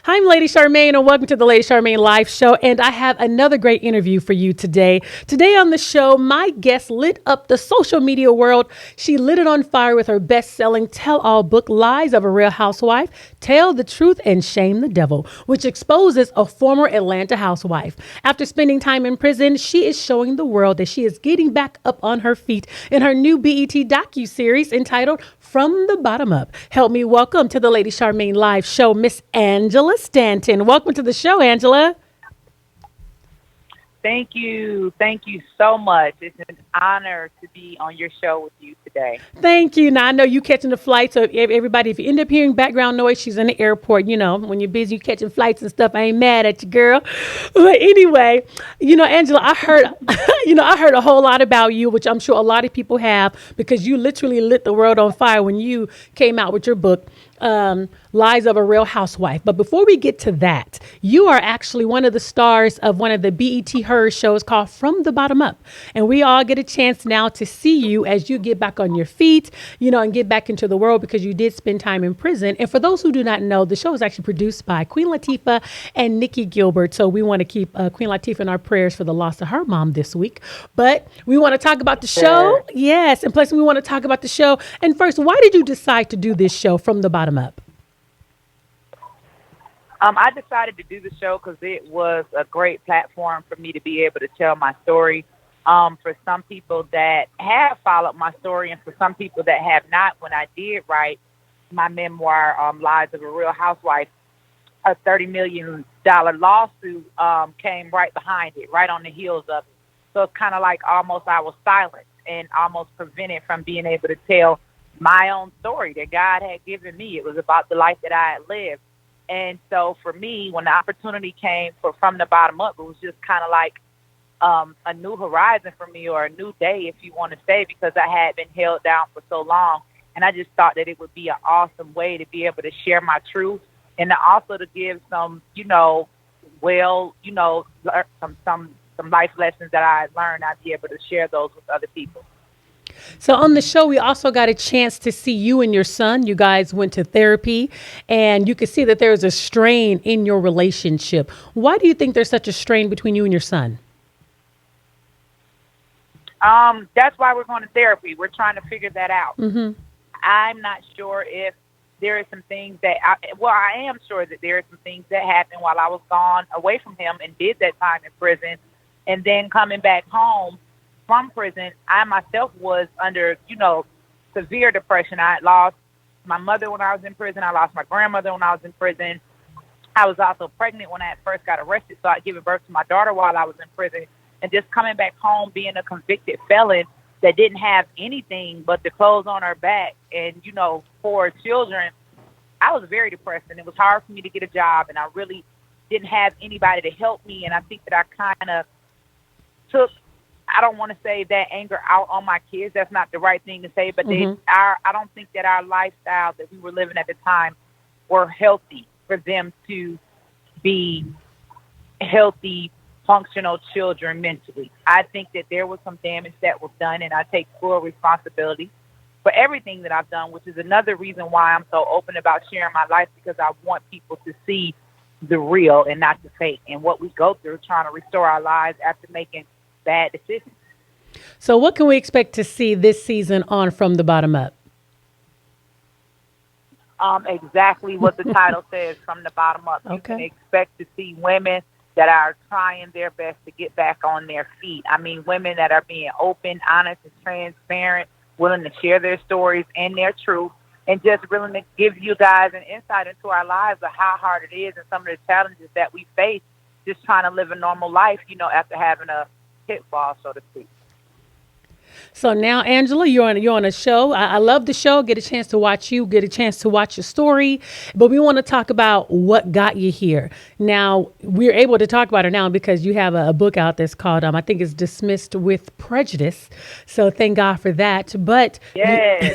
I'm Lady Charmaine, and welcome to the Lady Charmaine Live Show. And I have another great interview for you today. Today on the show, my guest lit up the social media world. She lit it on fire with her best-selling tell-all book, Lies of a Real Housewife, Tell the Truth and Shame the Devil, which exposes a former Atlanta housewife. After spending time in prison, she is showing the world that she is getting back up on her feet in her new BET docuseries entitled From the Bottom Up. Help me welcome to the Lady Charmaine Live Show, Miss Angela Stanton. Welcome to the show, Angela. Thank you. Thank you so much. It's an honor to be on your show with you today. Thank you. Now, I know you catching the flight, so everybody, if you end up hearing background noise, she's in the airport. You know, when you're busy catching flights and stuff, I ain't mad at you, girl. But anyway, Angela, I heard, I heard a whole lot about you, which I'm sure a lot of people have, because you literally lit the world on fire when you came out with your book, Lies of a Real Housewife. But before we get to that, you are actually one of the stars of one of the BET Her shows called From the Bottom Up. And we all get a chance now to see you as you get back on your feet, and get back into the world because you did spend time in prison. And for those who do not know, the show is actually produced by Queen Latifah and Nikki Gilbert. So we want to keep Queen Latifah in our prayers for the loss of her mom this week. But we want to talk about the show. Yes. And plus we want to talk about the show. And first, why did you decide to do this show From the Bottom Up? I decided to do the show because it was a great platform for me to be able to tell my story. For some people that have followed my story and for some people that have not, when I did write my memoir, Lies of a Real Housewife, a $30 million lawsuit came right behind it, right on the heels of it. So it's kind of like almost I was silent and almost prevented from being able to tell my own story that God had given me. It was about the life that I had lived. And so for me, when the opportunity came for From the Bottom Up, it was just kind of like a new horizon for me, or a new day, if you want to say, because I had been held down for so long. And I just thought that it would be an awesome way to be able to share my truth and to also to give some, some life lessons that I learned. I'd be able to share those with other people. So on the show, we also got a chance to see you and your son. You guys went to therapy, and you could see that there's a strain in your relationship. Why do you think there's such a strain between you and your son? That's why we're going to therapy. We're trying to figure that out. Mm-hmm. I'm not sure if there are some things that, I am sure that there are some things that happened while I was gone away from him and did that time in prison. And then coming back home from prison, I myself was under, severe depression. I lost my mother when I was in prison. I lost my grandmother when I was in prison. I was also pregnant when I first got arrested, so I'd given birth to my daughter while I was in prison. And just coming back home, being a convicted felon that didn't have anything but the clothes on her back and, 4 children, I was very depressed. And it was hard for me to get a job, and I really didn't have anybody to help me. And I think that I kind of took, I don't want to say that anger out on my kids. That's not the right thing to say. But I don't think that our lifestyle that we were living at the time were healthy for them to be healthy, functional children mentally. I think that there was some damage that was done, and I take full responsibility for everything that I've done, which is another reason why I'm so open about sharing my life, because I want people to see the real and not the fake, and what we go through trying to restore our lives after making bad decisions. So what can we expect to see this season on From the Bottom Up? Exactly what the title says, From the Bottom Up. You can expect to see women that are trying their best to get back on their feet. I mean, women that are being open, honest, and transparent, willing to share their stories and their truth, and just willing to give you guys an insight into our lives of how hard it is and some of the challenges that we face just trying to live a normal life, after having a pitfall, so to speak. So now, Angela, you're on a show. I love the show. Get a chance to watch you. Get a chance to watch your story. But we want to talk about what got you here. Now, we're able to talk about it now because you have a book out that's called, I think it's Dismissed with Prejudice. So thank God for that. But yes.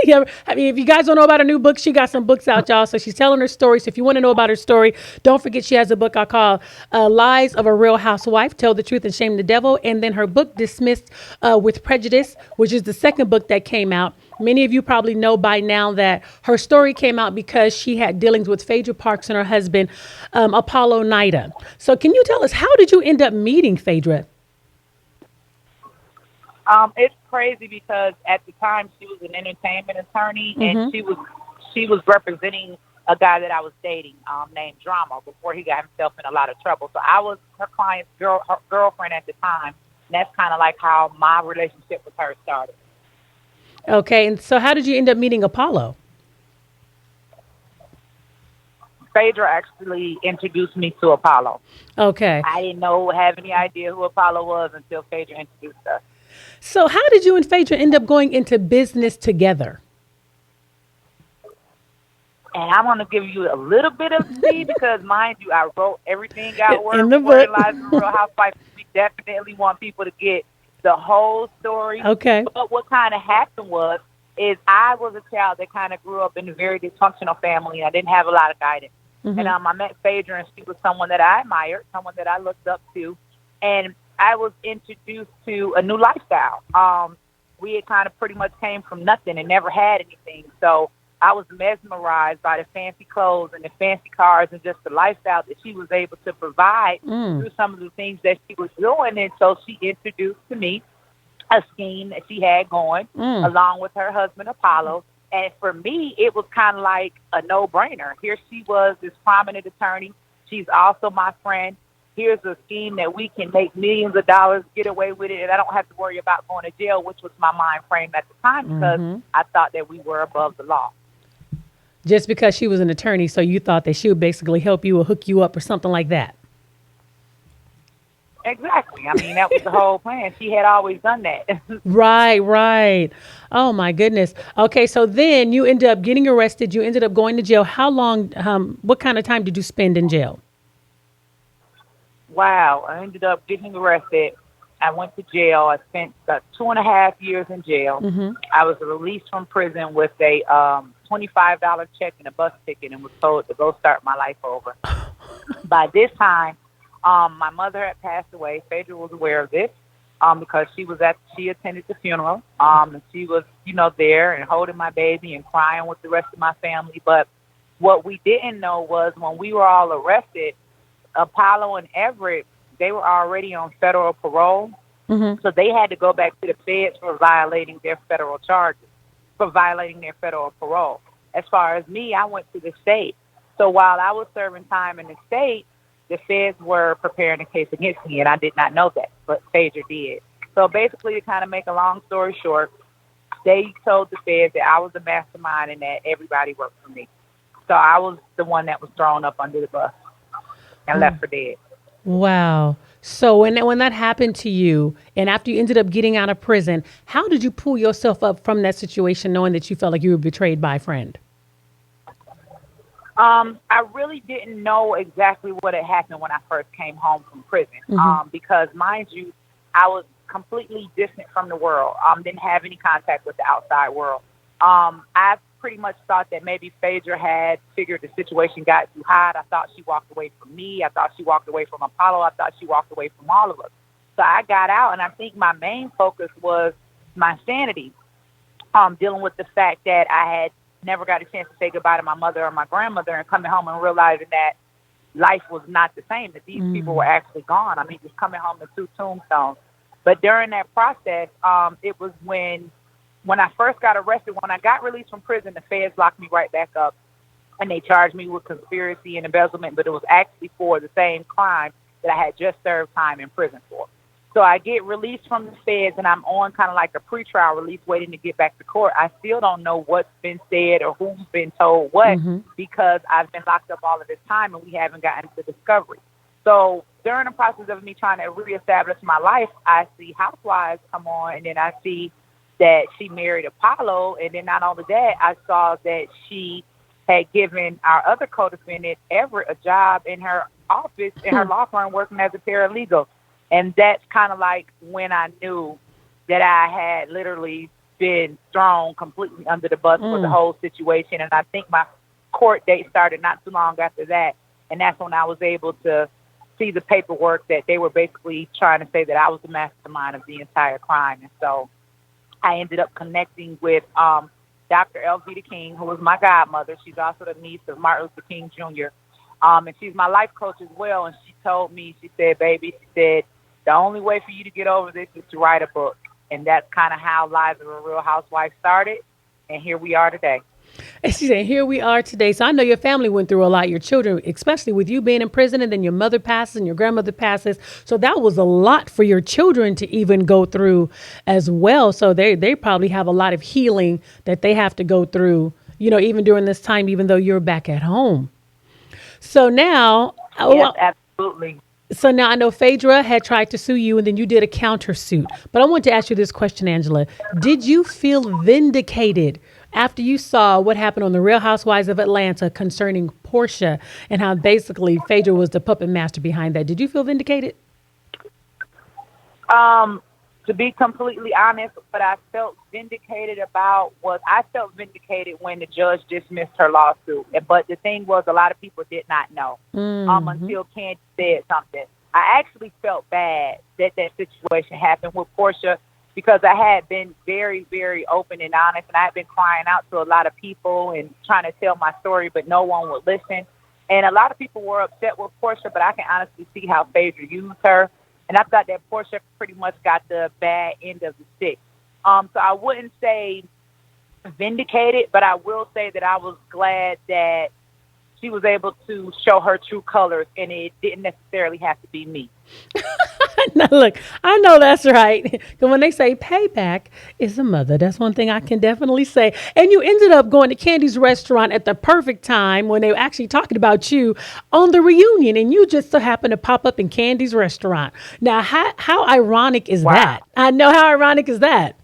Yeah, I mean, if you guys don't know about her new book, she got some books out, y'all. So she's telling her story. So if you want to know about her story, don't forget she has a book I call Lies of a Real Housewife, Tell the Truth and Shame the Devil. And then her book Dismissed with Prejudice, which is the second book that came out. Many of you probably know by now that her story came out because she had dealings with Phaedra Parks and her husband, Apollo Nida. So can you tell us, how did you end up meeting Phaedra? It's crazy because at the time she was an entertainment attorney, and Mm-hmm. she was representing a guy that I was dating, named Drama, before he got himself in a lot of trouble. So I was her client's her girlfriend at the time. And that's kind of like how my relationship with her started. Okay, and so how did you end up meeting Apollo? Phaedra actually introduced me to Apollo. Okay, I didn't have any idea who Apollo was until Phaedra introduced us. so how did you and Phaedra end up going into business together? And I want to give you a little bit of tea because, mind you, I wrote everything out In word the for word, book. Lies of a Real Housewife. We definitely want people to get the whole story. Okay. But what kind of happened is I was a child that kind of grew up in a very dysfunctional family. I didn't have a lot of guidance. And Mm-hmm. I met Phaedra, and she was someone that I admired, someone that I looked up to. And I was introduced to a new lifestyle. We had kind of pretty much came from nothing and never had anything. So I was mesmerized by the fancy clothes and the fancy cars and just the lifestyle that she was able to provide Mm. through some of the things that she was doing. And so she introduced to me a scheme that she had going Mm. along with her husband, Apollo. And for me, it was kind of like a no-brainer. Here she was, this prominent attorney. She's also my friend. Here's a scheme that we can make millions of dollars, get away with it, and I don't have to worry about going to jail, which was my mind frame at the time because Mm-hmm. I thought that we were above the law. Just because she was an attorney, so you thought that she would basically help you or hook you up or something like that. Exactly. I mean, that was the whole plan. She had always done that. Right, right. Oh my goodness. Okay, so then you ended up getting arrested. You ended up going to jail. How long? What kind of time did you spend in jail? Wow. I ended up getting arrested. I went to jail. I spent about 2.5 years in jail. Mm-hmm. I was released from prison with a $25 check and a bus ticket and was told to go start my life over. By this time, my mother had passed away. Phaedra was aware of this because she attended the funeral. And she was, there and holding my baby and crying with the rest of my family. But what we didn't know was when we were all arrested, Apollo and Everett, they were already on federal parole. Mm-hmm. So they had to go back to the feds for violating their federal charges, for violating their federal parole. As far as me, I went to the state. So while I was serving time in the state, the feds were preparing a case against me, and I did not know that, but Phaedra did. So basically, to kind of make a long story short, they told the feds that I was the mastermind and that everybody worked for me. So I was the one that was thrown up under the bus and left for dead. Wow. So when that happened to you, and after you ended up getting out of prison, how did you pull yourself up from that situation, knowing that you felt like you were betrayed by a friend? I really didn't know exactly what had happened when I first came home from prison. Mm-hmm. Because mind you, I was completely distant from the world. Didn't have any contact with the outside world. I pretty much thought that maybe Phaedra had figured the situation got too hot. I thought she walked away from me. I thought she walked away from Apollo. I thought she walked away from all of us. So I got out, and I think my main focus was my sanity, dealing with the fact that I had never got a chance to say goodbye to my mother or my grandmother, and coming home and realizing that life was not the same, that these people were actually gone. I mean, just coming home to 2 tombstones. But during that process, it was when I first got arrested, when I got released from prison, the feds locked me right back up, and they charged me with conspiracy and embezzlement, but it was actually for the same crime that I had just served time in prison for. So I get released from the feds, and I'm on kind of like a pretrial release waiting to get back to court. I still don't know what's been said or who's been told what because I've been locked up all of this time, and we haven't gotten to discovery. So during the process of me trying to reestablish my life, I see Housewives come on, and then I see that she married Apollo, and then not only that, I saw that she had given our other co-defendant, Everett, a job in her office, in her law firm, working as a paralegal. And that's kind of like when I knew that I had literally been thrown completely under the bus for the whole situation. And I think my court date started not too long after that. And that's when I was able to see the paperwork that they were basically trying to say that I was the mastermind of the entire crime. And so I ended up connecting with Dr. Elvita King, who was my godmother. She's also the niece of Martin Luther King Jr. And she's my life coach as well. And she told me, she said, baby, she said, the only way for you to get over this is to write a book. And that's kind of how Lives of a Real Housewife started. And here we are today. And she said, here we are today. So I know your family went through a lot, your children, especially with you being in prison and then your mother passes and your grandmother passes. So that was a lot for your children to even go through as well. So they probably have a lot of healing that they have to go through, even during this time, even though you're back at home. So now, Yes, absolutely. so now I know Phaedra had tried to sue you and then you did a countersuit. But I want to ask you this question, Angela. Did you feel vindicated after you saw what happened on The Real Housewives of Atlanta concerning Portia and how basically Phaedra was the puppet master behind that? Did you feel vindicated? To be completely honest, what I felt vindicated about was I felt vindicated when the judge dismissed her lawsuit. But the thing was, a lot of people did not know until Candy said something. I actually felt bad that that situation happened with Portia because I had been very, very open and honest, and I had been crying out to a lot of people and trying to tell my story, but no one would listen. And a lot of people were upset with Portia, but I can honestly see how Phaedra used her. And I thought that Portia pretty much got the bad end of the stick. So I wouldn't say vindicated, but I will say that I was glad that she was able to show her true colors, and it didn't necessarily have to be me. Now, look, I know that's right. Because when they say payback is a mother, that's one thing I can definitely say. And you ended up going to Candy's restaurant at the perfect time when they were actually talking about you on the reunion, and you just so happened to pop up in Candy's restaurant. Now, how ironic is that? I know, how ironic is that?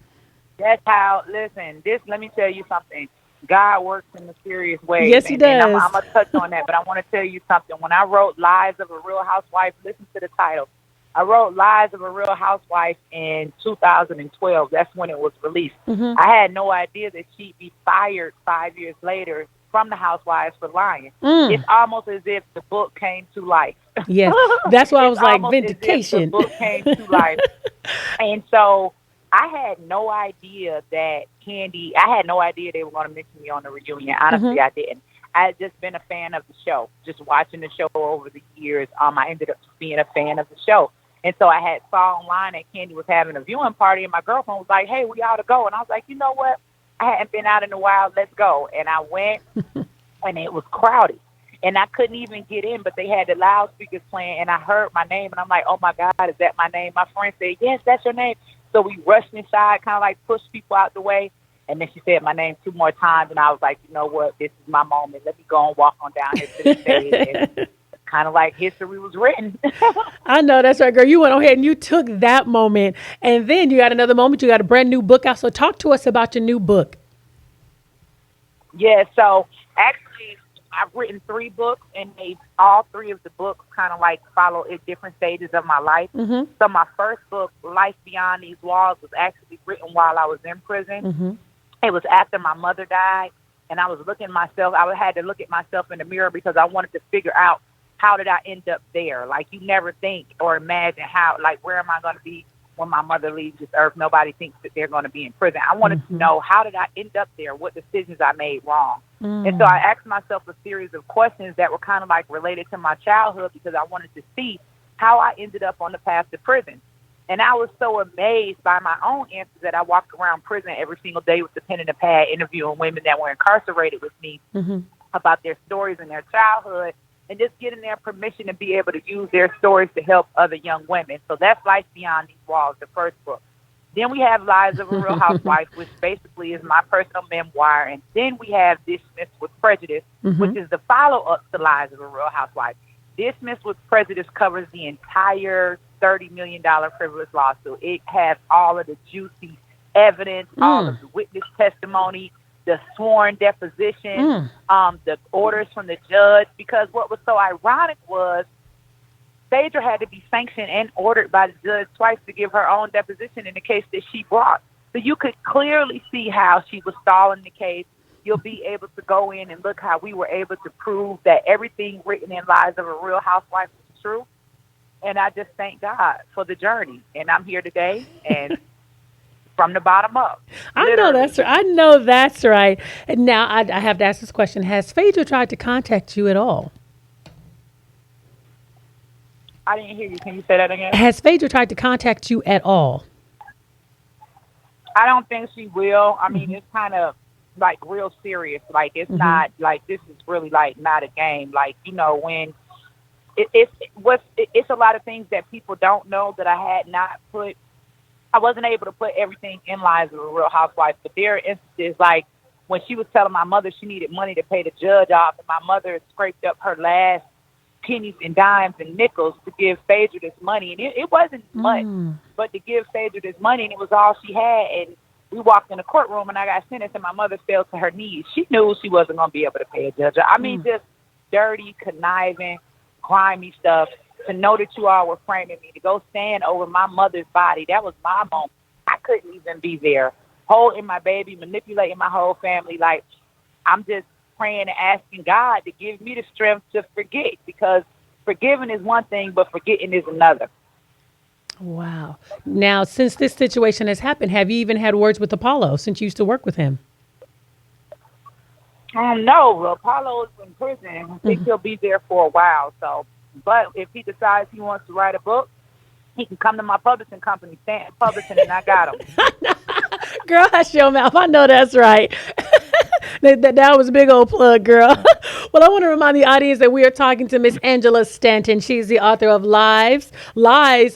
That's how, listen, let me tell you something. God works in mysterious ways. Yes, he does. And I'm going to touch on that, but I want to tell you something. When I wrote Lives of a Real Housewife, listen to the title. I wrote Lives of a Real Housewife in 2012. That's when it was released. I had no idea that she'd be fired 5 years later from the Housewives for lying. It's almost as if the book came to life. Yes, that's why I was like, The vindication. book came to life. And so I had no idea that I had no idea they were going to mention me on the reunion. Honestly, I didn't. I had just been a fan of the show, just watching the show over the years. I ended up just being a fan of the show. And so I had saw online that Candy was having a viewing party, and my girlfriend was like, hey, we ought to go. And I was like, you know what? I hadn't been out in a while. Let's go. And I went, and it was crowded. And I couldn't even get in, but they had the loudspeakers playing, and I heard my name, and I'm like, oh, my God, is that my name? My friend said, yes, that's your name. So we rushed inside, kind of like pushed people out the way. And then she said my name 2 more times, and I was like, you know what? This is my moment. Let me go and walk on down here to the stage. And kind of like history was written. I know, that's right, girl. You went ahead and you took that moment. And then you got another moment. You got a brand new book out. So talk to us about your new book. Yeah, so actually I've written 3 books, and all 3 of the books kind of like follow at different stages of my life. So my first book, Life Beyond These Walls, was actually written while I was in prison. It was after my mother died, and I was looking myself. I had to look at myself in the mirror because I wanted to figure out, how did I end up there? Like, you never think or imagine how, like, where am I going to be when my mother leaves this earth? Nobody thinks that they're going to be in prison. I wanted to know, how did I end up there? What decisions I made wrong? And so I asked myself a series of questions that were kind of like related to my childhood, because I wanted to see how I ended up on the path to prison. And I was so amazed by my own answers that I walked around prison every single day with the pen and the pad, interviewing women that were incarcerated with me about their stories and their childhood, and just getting their permission to be able to use their stories to help other young women. So that's Life Beyond These Walls, the first book. Then we have Lives of a Real Housewife, which basically is my personal memoir. And then we have Dismissed with Prejudice, which is the follow-up to Lives of a Real Housewife. Dismissed with Prejudice covers the entire $30 million frivolous lawsuit. It has all of the juicy evidence, all of the witness testimony, the sworn deposition, the orders from the judge. Because what was so ironic was Phaedra had to be sanctioned and ordered by the judge twice to give her own deposition in the case that she brought. So you could clearly see how she was stalling the case. You'll be able to go in and look how we were able to prove that everything written in Lives of a Real Housewife was true. And I just thank God for the journey. And I'm here today, and from the bottom up. I know Literally. that's right. I know that's right. And now I have to ask this question. Has Phaedra tried to contact you at all? I didn't hear you. Can you say that again? Has Phaedra tried to contact you at all? I don't think she will. I mean, Hmm. it's kind of like real serious. Like it's Hmm. not like this is really like not a game. Like when it's a lot of things that people don't know that I had not put. I wasn't able to put everything in lines of a Real Housewife, but there are instances like when she was telling my mother she needed money to pay the judge off, and my mother scraped up her last pennies and dimes and nickels to give Phaedra this money, and it wasn't much, Mm. but to give Phaedra this money, and it was all she had. And we walked in the courtroom, and I got sentenced, and my mother fell to her knees. She knew she wasn't going to be able to pay a judge. I mean, Mm. just dirty, conniving, grimy stuff. To know that you all were framing me, to go stand over my mother's body, that was my moment. I couldn't even be there. Holding my baby, manipulating my whole family. Like, I'm just praying and asking God to give me the strength to forget, because forgiving is one thing, but forgetting is another. Wow. Now, since this situation has happened, have you even had words with Apollo since you used to work with him? No, Apollo is in prison. I think Mhm. he'll be there for a while. So, but if he decides he wants to write a book, he can come to my publishing company, Stanton Publishing, and I got him. Girl, hush your mouth. I know that's right. That was a big old plug, girl. Well, I want to remind the audience that we are talking to Miss Angela Stanton. She's the author of Lies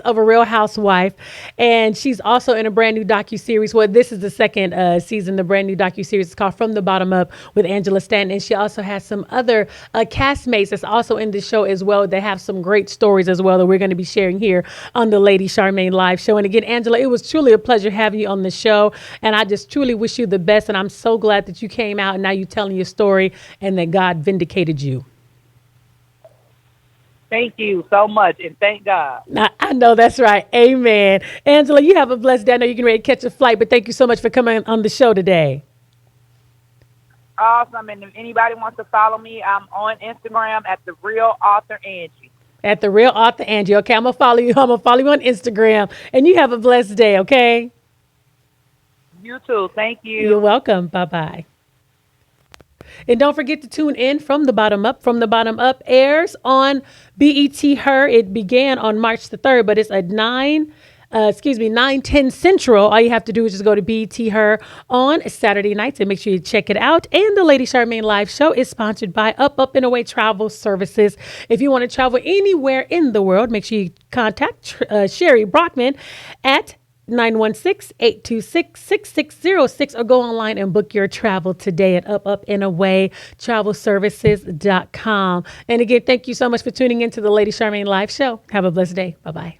of a Real Housewife, and she's also in a brand new docuseries. Well, this is the second season. The brand new docuseries is called From the Bottom Up with Angela Stanton, and she also has some other castmates that's also in the show as well. They have some great stories as well that we're going to be sharing here on the Lady Charmaine live show. And again, Angela, it was truly a pleasure having you on the show, and I just truly wish you the best. And I'm so glad that you came out and now you're telling your story and that God vindicated you. Thank you so much, and thank God. I know that's right. Amen. Angela, you have a blessed day. I know you're getting ready to catch a flight, but thank you so much for coming on the show today. Awesome. And if anybody wants to follow me, I'm on Instagram at the Real Author Angie. At the Real Author Angie. Okay, I'm gonna follow you. I'm gonna follow you on Instagram. And you have a blessed day, okay? You too. Thank You're you. welcome. Bye-bye. And don't forget to tune in From the Bottom Up. From the Bottom Up airs on BET Her. It began on March the 3rd, but it's at 9:10 Central. All you have to do is just go to BET Her on Saturday nights and make sure you check it out. And the Lady Charmaine live show is sponsored by Up and Away Travel Services. If you want to travel anywhere in the world, make sure you contact Sherry Brockman at 916-826-6606 or go online and book your travel today at upandawaytravelservices.com. And again, thank you so much for tuning into the Lady Charmaine live show. Have a blessed day. Bye-bye.